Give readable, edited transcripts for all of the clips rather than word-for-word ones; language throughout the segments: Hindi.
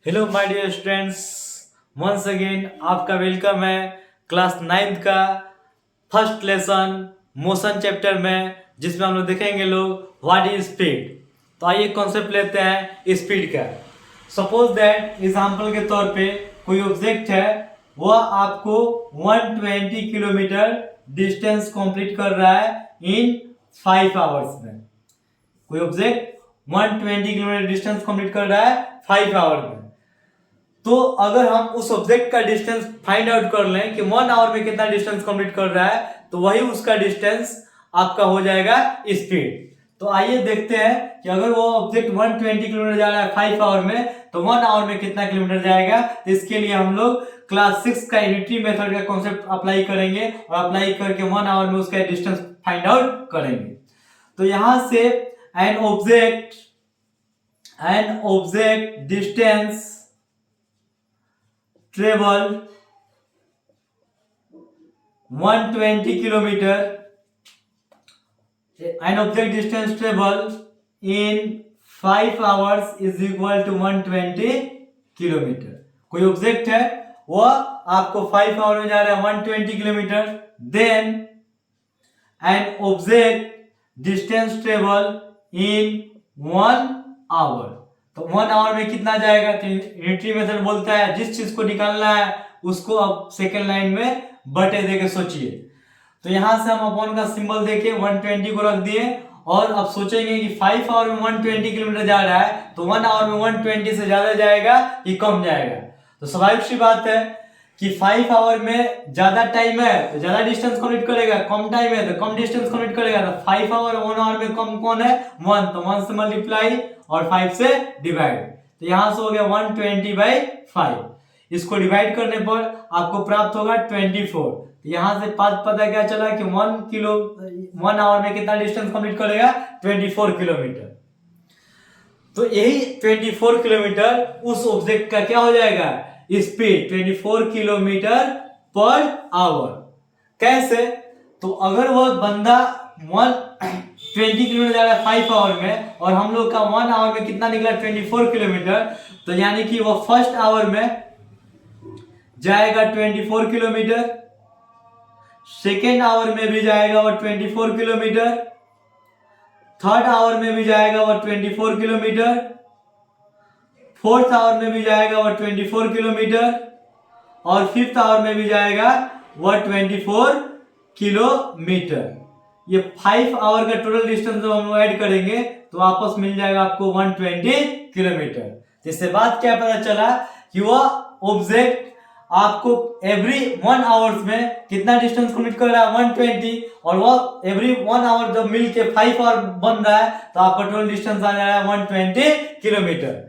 Hello my dear students, once again आपका वेलकम है क्लास 9th का फर्स्ट लेसन मोशन चैप्टर में, जिसमें हम लोग देखेंगे लोग व्हाट इज स्पीड। तो आइए कॉन्सेप्ट लेते हैं स्पीड का। सपोज दैट एग्जांपल के तौर पे कोई ऑब्जेक्ट है, वह आपको 120 किलोमीटर डिस्टेंस कंप्लीट कर रहा है इन 5 आवर्स में। कोई ऑब्जेक्ट 120 किलोमीटर डिस्टेंस कंप्लीट कर रहा है 5 आवर में। तो अगर हम उस ऑब्जेक्ट का डिस्टेंस फाइंड आउट कर लें कि 1 आवर में कितना डिस्टेंस कंप्लीट कर रहा है, तो वही उसका डिस्टेंस आपका हो जाएगा स्पीड। तो आइए देखते हैं कि अगर वो ऑब्जेक्ट 120 किलोमीटर जा रहा है 5 आवर में, तो 1 आवर में कितना किलोमीटर जाएगा। तो इसके लिए हम लोग क्लास 6 का यूनिटरी मेथड का कॉन्सेप्ट अप्लाई करेंगे और अप्लाई करके 1 आवर में उसका डिस्टेंस फाइंड आउट करेंगे। तो यहां से N object distance travel 120 kilometer, an object distance travel in 5 hours is equal to 120 kilometre. कोई ऑब्जेक्ट है वह आपको 5 आवर में जा रहा है 120 kilometre. Then an object distance travel in 1 hour, तो 1 आवर में कितना जाएगा। तो यूनिटरी मेथड बोलता है जिस चीज को निकालना है उसको अब सेकेंड लाइन में बटे देके सोचिए। तो यहां से हम अपॉन का सिंबल देके 120 को रख दिए और अब सोचेंगे कि 5 आवर में 120 किलोमीटर जा रहा है, तो 1 आवर में 120 से ज्यादा जाएगा कि कम जाएगा। तो स्वाभाविक सी बात है कि 5 आवर में ज्यादा टाइम है तो ज्यादा डिस्टेंस कंप्लीट करेगा, कम टाइम है तो कम डिस्टेंस कंप्लीट करेगा। तो 5 आवर 1 आवर में कम कौन है, 1, तो 1 से मल्टीप्लाई और 5 से डिवाइड। तो यहां से हो गया 120/5। इसको डिवाइड करने पर आपको प्राप्त होगा 24। तो यहां से पता क्या चला कि 1 आवर में कितना डिस्टेंस कंप्लीट करेगा, 24 किलोमीटर। तो यही 24 किलोमीटर उस ऑब्जेक्ट का क्या हो जाएगा, स्पीड 24 किलोमीटर पर आवर। कैसे, तो अगर वह बंदा 120 किलोमीटर जा रहा है 5 आवर में और हम लोग का 1 आवर में कितना निकला 24 किलोमीटर, तो यानी कि वह फर्स्ट आवर में जाएगा 24 किलोमीटर, सेकेंड आवर में भी जाएगा वह 24 किलोमीटर, थर्ड आवर में भी जाएगा वह 24 किलोमीटर, फोर्थ आवर में भी जाएगा वह 24 किलोमीटर और फिफ्थ आवर में भी जाएगा वह 24 किलोमीटर। ये 5 आवर का टोटल डिस्टेंस जब हम ऐड करेंगे तो वापस मिल जाएगा आपको 120 किलोमीटर। इससे बात क्या पता चला कि वह ऑब्जेक्ट आपको एवरी 1 आवर्स में कितना डिस्टेंस कंप्लीट कर रहा है 120, और वह एवरी 1 आवर जब मिलके 5 आवर बन रहा है तो आपका टोटल डिस्टेंस आ जाएगा 120 किलोमीटर।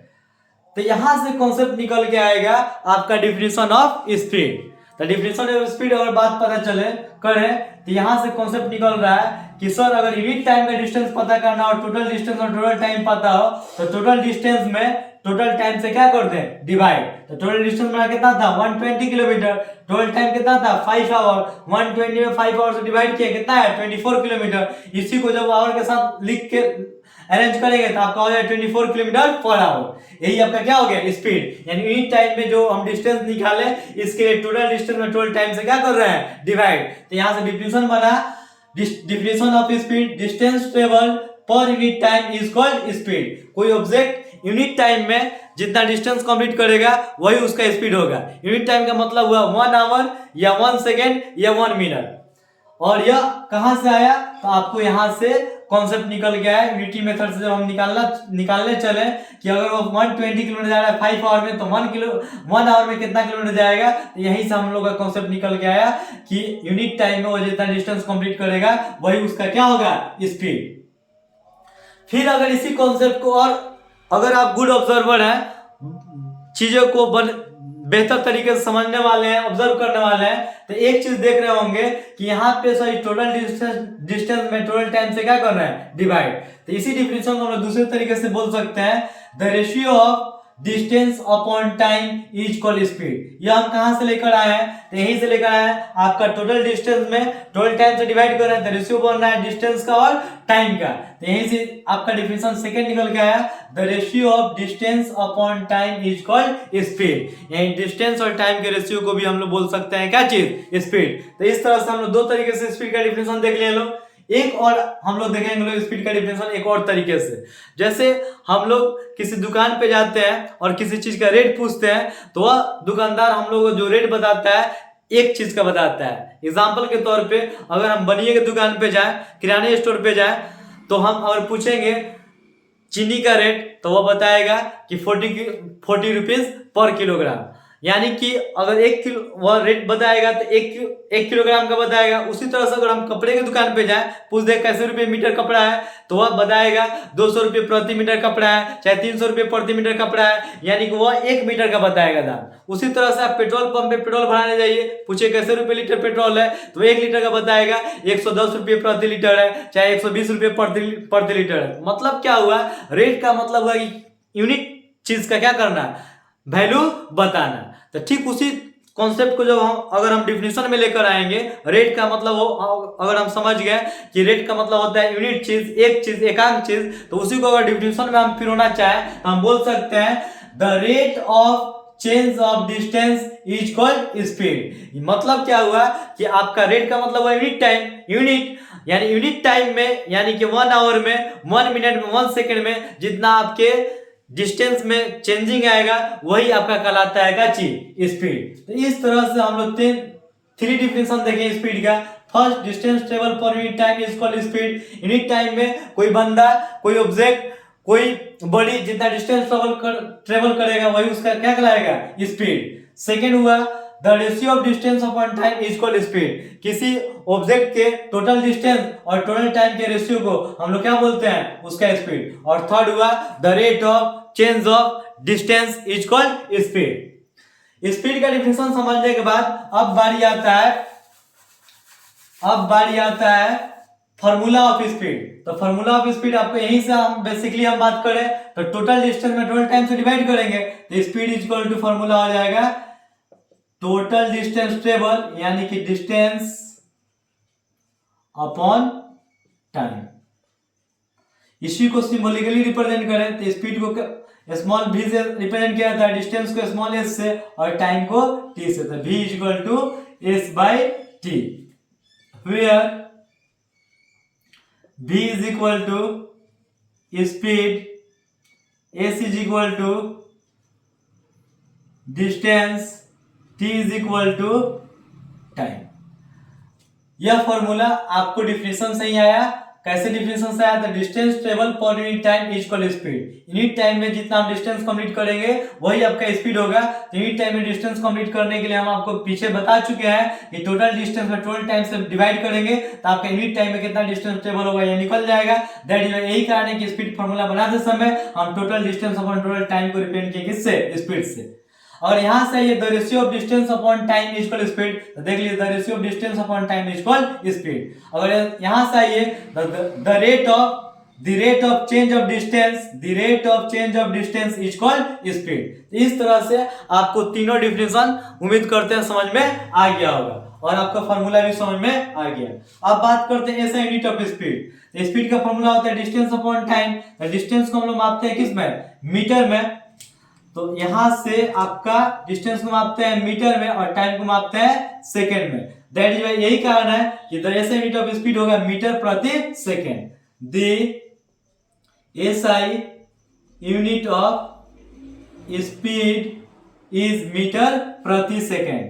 तो यहां से कॉन्सेप्ट निकल के आएगा आपका डिफिनेशन ऑफ स्पीड। तो डिफिनेशन ऑफ स्पीड अगर बात पता चले करें तो यहां से कॉन्सेप्ट निकल रहा है कि सर अगर यूनिट टाइम का डिस्टेंस पता करना और टोटल डिस्टेंस और टोटल टाइम पता हो तो टोटल डिस्टेंस में टोटल टाइम से क्या कर दें, डिवाइड। तो टोटल डिस्टेंस मेरा कितना था 120 किलोमीटर, टोटल टाइम कितना था 5 आवर, 120 में 5 आवर से डिवाइड किया कितना है 24 किलोमीटर। इसी को जब आवर के साथ लिख के अरेंज करेंगे तो आपका हो जाएगा 24 किलोमीटर पर आवर। यही आपका क्या हो गया, स्पीड। यानी यूनिट टाइम में जो हम डिस्टेंस निकाले इसके लिए टोटल डिस्टेंस में टोटल टाइम से क्या कर रहे हैं, डिवाइड। तो यहां से डिफिनेशन बना, definition of speed, distance travel per unit time is called speed. कोई ऑब्जेक्ट यूनिट टाइम में जितना डिस्टेंस कंप्लीट करेगा वही उसका स्पीड होगा। यूनिट टाइम का मतलब हुआ 1 आवर या 1 सेकेंड या 1 मिनट। और यह कहां से आया, तो आपको यहां से कॉन्सेप्ट निकल गया है यूनिटी मेथड से। जब हम निकालने चले कि अगर वो 120 किलोमीटर जा रहा है 5 आवर में तो 1 आवर में कितना किलोमीटर जाएगा, तो यहीं से हम लोग का कॉन्सेप्ट निकल के आया कि यूनिट टाइम में वो जितना डिस्टेंस कंप्लीट करेगा वही उसका क्या होगा, स्पीड। फिर अगर इसी कॉन्सेप्ट को और अगर आप गुड ऑब्जर्वर हैं, चीजों को बेहतर तरीके से समझने वाले हैं, ऑब्जर्व करने वाले हैं, तो एक चीज देख रहे होंगे कि यहाँ पे सही टोटल डिस्टेंस में टोटल टाइम से क्या कर रहे हैं, डिवाइड। तो इसी डिफिनेशन को हम लोग दूसरे तरीके से बोल सकते हैं, the ratio of distance upon time is equal speed. यह हम कहां से लेकर आए हैं, तो यहीं से लेकर आए हैं। आपका टोटल डिस्टेंस में टोटल टाइम से डिवाइड कर रहे हैं, तो रेशियो बन रहा है डिस्टेंस का और टाइम का। तो यहीं से आपका डिफिनेशन सेकंड निकल के आया, the ratio of distance upon time is equal speed. यानी डिस्टेंस और टाइम के रेशियो को भी हम लोग बोल सकते हैं क्या चीज, स्पीड। तो इस तरह से हम लोग दो तरीके से स्पीड का डिफिनेशन देख लिया लोग। एक और हम लोग देखेंगे लोग स्पीड का डिफिनेशन एक और तरीके से। जैसे हम लोग किसी दुकान पे जाते हैं और किसी चीज का रेट पूछते हैं, तो वह दुकानदार हम लोग को जो रेट बताता है एक चीज का बताता है। एग्जाम्पल के तौर पे अगर हम बनिए की दुकान पे जाए, किराने स्टोर पे जाए, तो हम अगर पूछेंगे चीनी का रेट, तो वह बताएगा कि 40 रुपीज पर किलोग्राम। यानी कि अगर 1 किलो वह रेट बताएगा तो 1 किलोग्राम का बताएगा। उसी तरह से अगर हम कपड़े की दुकान पे जाएं, पूछ दे कैसे रुपये मीटर कपड़ा है, तो वह बताएगा 200 रुपये प्रति मीटर कपड़ा है, चाहे 300 रुपये प्रति मीटर कपड़ा है, यानी कि वह 1 मीटर का बताएगा दाम। उसी तरह से आप पेट्रोल पंप पे पेट्रोल भराने जाइए, पूछे कैसे रुपये लीटर पेट्रोल है, तो 1 लीटर का बताएगा 110 रुपये प्रति लीटर है, चाहे 120 रुपये प्रति लीटर है। मतलब क्या हुआ, रेट का मतलब हुआ कि यूनिट चीज का क्या करना है, वैल्यू बताना। तो ठीक उसी कॉन्सेप्ट को जब अगर हम डिफिनेशन में लेकर आएंगे, रेट का मतलब हो, अगर हम समझ गए कि रेट का मतलब होता है यूनिट चीज, एक चीज, एकांक चीज, तो उसी को अगर डिफिनेशन में हम फिर होना चाहे तो हम बोल सकते हैं the rate of change of distance is called speed. मतलब क्या हुआ कि आपका रेट का मतलब है यूनिट टाइम, यूनिट यानी यूनिट टाइम में, यानी कि 1 आवर में, 1 मिनट में, 1 सेकेंड में जितना आपके डिस्टेंस में चेंजिंग आएगा वही आपका कहलाता है क्या चीज, स्पीड। तो इस तरह से हम लोग 3 डिफिनेशन देखें स्पीड का। First, distance travel per unit time is called speed. Unit time में कोई बंदा, कोई ऑब्जेक्ट, कोई बॉडी जितना डिस्टेंस ट्रेवल करेगा वही उसका क्या कहलाएगा, स्पीड। सेकेंड हुआ the ratio of distance upon time is called speed. किसी ऑब्जेक्ट के टोटल डिस्टेंस और टोटल टाइम के रेशियो को हम लोग क्या बोलते हैं, उसका स्पीड। और थर्ड हुआ the rate of change of distance is called speed. Speed का डिफिनेशन समझने के बाद अब बारी आता है फार्मूला ऑफ स्पीड। तो फार्मूला ऑफ स्पीड आपको यहीं से हम बेसिकली हम बात करें तो टोटल डिस्टेंस में टोटल टाइम से डिवाइड करेंगे, तो speed is equal to formula हो जाएगा टोटल डिस्टेंस ट्रेवल, यानी कि डिस्टेंस अपॉन टाइम। इसी को सिंबॉलिकली रिप्रेजेंट करें तो स्पीड को स्मॉल v से रिप्रेजेंट किया था, डिस्टेंस को स्मॉल s से और टाइम को t से। तो v is equal to s by t, where v is equal to speed, s is equal to distance, t is equal to time. यह फॉर्मूला आपको डिफिनेशन से ही आया। कैसे डिफिनेशन से आया, तो distance travel per unit time is equal speed. Unit time में जितना हम डिस्टेंस कंप्लीट करेंगे वही आपका स्पीड होगा। तो यूनिट टाइम में डिस्टेंस कंप्लीट करने के लिए हम आपको पीछे बता चुके हैं कि टोटल डिस्टेंस में टोटल टाइम से डिवाइड करेंगे तो आपका यूनिट टाइम में कितना डिस्टेंस ट्रेवल होगा ये निकल जाएगा। दैट इज यही कारण है कि स्पीड फॉर्मूला बनाते समय हम total distance upon total time को रिप्रेजेंट किए किससे, स्पीड से। और यहां से ये the ratio of distance upon time is equal speed, तो देख लीजिए the ratio of distance upon time is equal speed. अगर यहां से आइए the rate of change of distance is equal speed. इस तरह से आपको तीनों डिफिनेशन उम्मीद करते हैं समझ में आ गया होगा और आपका फार्मूला भी समझ में आ गया। अब बात करते हैं ऐसा यूनिट ऑफ स्पीड। स्पीड का फार्मूला होता है डिस्टेंस अपॉन टाइम। डिस्टेंस को हम लोग मापते हैं किस में, मीटर में। तो यहां से आपका डिस्टेंस को मापते हैं मीटर में और टाइम को मापते हैं सेकेंड में। दैट इज यही कारण है कि the SI unit of speed होगा मीटर प्रति सेकेंड। The SI unit of speed is metre प्रति सेकेंड।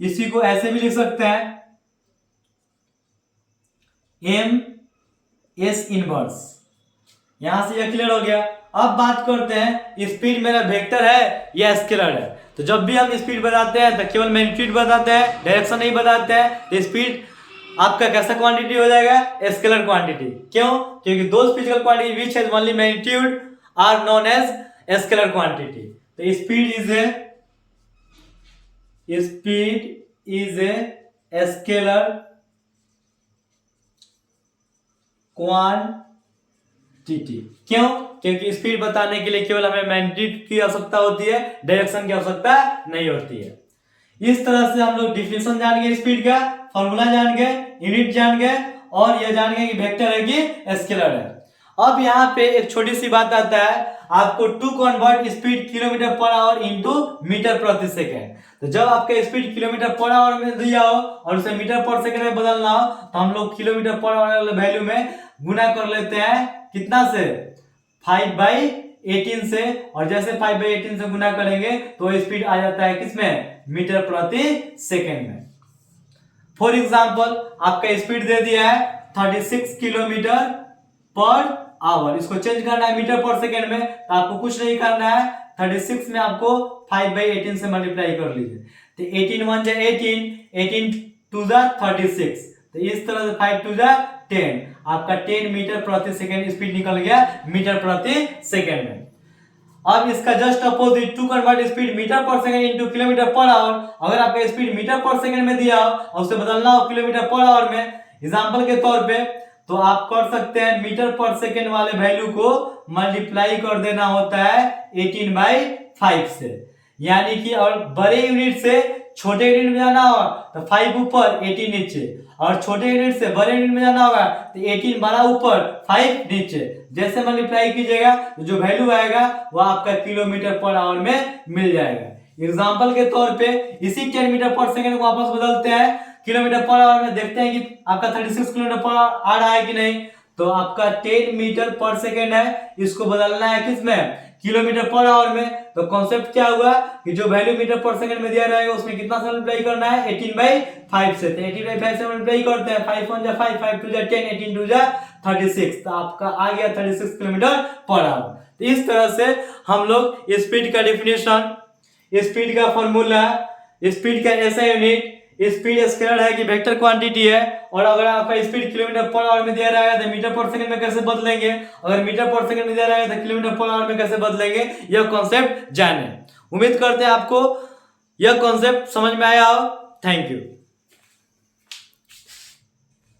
इसी को ऐसे भी लिख सकते हैं एम एस इनवर्स। यहां से यह क्लियर हो गया। अब बात करते हैं स्पीड मेरा वेक्टर है या स्केलर है। तो जब भी हम स्पीड बताते हैं तो केवल मैग्नीट्यूड बताते हैं, डायरेक्शन नहीं बताते हैं। तो स्पीड आपका कैसा क्वांटिटी हो जाएगा, स्केलर क्वांटिटी। क्यों, क्योंकि those physical quantity which has only magnitude are known as scalar quantity. तो speed is a scalar quantity टी। क्यों? क्योंकि स्पीड बताने के लिए केवल हमें मैग्नीट्यूड की आवश्यकता होती है, डायरेक्शन की आवश्यकता नहीं होती है। इस तरह से हम लोग डिफिनेशन जान गए स्पीड का, फॉर्मूला जान गए, यूनिट जान गए और यह जान गए कि वेक्टर है कि स्केलर है। अब यहाँ पे एक छोटी सी बात आता है, आपको to convert speed kilometre per hour into metre प्रति सेकेंड। तो जब आपका स्पीड किलोमीटर पर आवर में दिया हो और उसे मीटर पर सेकेंड में बदलना हो तो हम लोग किलोमीटर पर आवर वाले वैल्यू में गुना कर लेते हैं कितना से, 5/18 से, और जैसे 5/18 से गुना करेंगे तो स्पीड आ जाता है किसमें, मीटर प्रति सेकेंड में। फॉर एग्जाम्पल आपका स्पीड दे दिया है 36 किलोमीटर पर आवर, इसको चेंज करना है मीटर पर सेकेंड में, तो आपको कुछ नहीं करना है, 36 में आपको 5/18 से मल्टीप्लाई कर लीजिए, तो 18 1 जा 18, 18 2 जा 36, तो इस तरह से 5 2 जा 10, आपका 10 मीटर प्रति सेकेंड स्पीड निकल गया मीटर प्रति सेकेंड में। अब इसका just opposite, to convert speed metre per second into kilometre per hour, अगर आपका स्पीड मीटर पर सेकेंड में दिया हो और उसे बदलना हो किलोमीटर पर आवर में, एग्जांपल के तौर पे, तो आप कर सकते हैं मीटर पर सेकेंड वाले वैल्यू को मल्टीप्लाई कर देना होता है 18/5 से, यानी कि और बड़े यूनिट से छोटे यूनिट में जाना होगा तो 5 ऊपर 18 नीचे, और छोटे यूनिट से बड़े यूनिट में जाना होगा तो 18 बड़ा ऊपर 5 नीचे। जैसे मल्टीप्लाई कीजिएगा तो जो वैल्यू आएगा वो आपका किलोमीटर पर आवर में मिल जाएगा। एग्जांपल के तौर पे इसी 10 मीटर पर सेकंड को वापस बदलते हैं किलोमीटर पर आवर में, देखते हैं कि आपका 36 किलोमीटर पर आ रहा है कि नहीं। तो आपका 10 मीटर पर सेकेंड है, इसको बदलना है किसमें, किलोमीटर पर आवर में। तो कॉन्सेप्ट क्या हुआ कि जो वैल्यू मीटर पर सेकंड में दिया रहेगा उसमें कितना से मल्टीप्लाई करना है, 18/5 से। तो 18/5 से मल्टीप्लाई करते हैं, 5 1 जा 5, 5 2 जा 10, 18 2 जा 36, तो आपका आ गया 36 किलोमीटर पर आवर। तो इस तरह से हम लोग स्पीड का डिफिनेशन, स्पीड का फॉर्मूला, स्पीड का एसआई यूनिट, स्पीड स्केलर है कि वेक्टर क्वांटिटी है, और अगर आपका स्पीड किलोमीटर पर आवर में दिया रहेगा तो मीटर पर सेकंड में कैसे बदलेंगे, अगर मीटर पर सेकंड में दिया रहेगा तो किलोमीटर पर आवर में कैसे बदलेंगे, यह कॉन्सेप्ट जाने। उम्मीद करते हैं आपको यह कॉन्सेप्ट समझ में आया हो। Thank you.